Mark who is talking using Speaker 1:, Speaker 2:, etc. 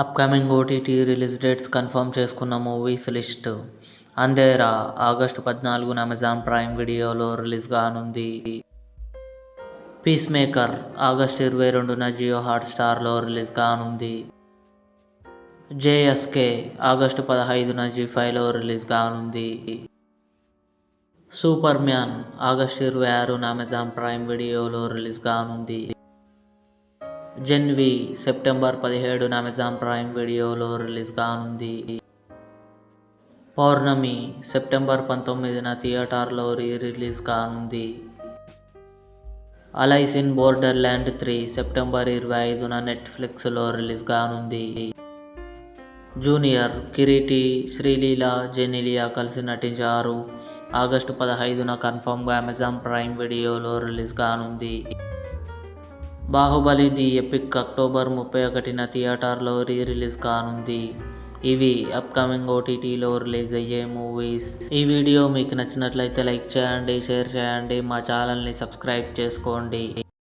Speaker 1: Upcoming OTT release dates confirm చేసుకున్న movies list. 'Andhera' August 14న Amazon Prime వీడియోలో release కానుంది. 'పీస్మేకర్' ఆగస్టు 22న జియో హాట్స్టార్లో రిలీజ్ కానుంది. 'జేఎస్కే' ఆగస్టు 15న జీ5లో రిలీజ్ కానుంది. 'సూపర్ మ్యాన్' ఆగస్టు 26న అమెజాన్ ప్రైమ్ వీడియోలో రిలీజ్ కానుంది. 'జెన్వి' సెప్టెంబర్ 17న అమెజాన్ ప్రైమ్ వీడియోలో రిలీజ్ కానుంది. 'పౌర్ణమి' సెప్టెంబర్ 19న థియేటర్లో రిలీజ్ కానుంది. 'Alice in Borderland 3' September 25న నెట్ఫ్లిక్స్లో రిలీజ్ కానుంది. 'జూనియర్' కిరీటి, శ్రీలీల, జెనీలియా కలిసి నటించారు. ఆగస్టు 15న కన్ఫర్మ్గా అమెజాన్ ప్రైమ్ వీడియోలో రిలీజ్ కానుంది. 'బాహుబలి ది ఎపిక్' అక్టోబర్ 31న థియేటర్లో రిలీజ్ కానుంది. ఇవి అప్కమింగ్ ఓటీటీలో రిలీజ్ అయ్యే మూవీస్. ఈ వీడియో మీకు నచ్చినట్లయితే లైక్ చేయండి, షేర్ చేయండి, మా ఛానల్ని సబ్స్క్రైబ్ చేసుకోండి.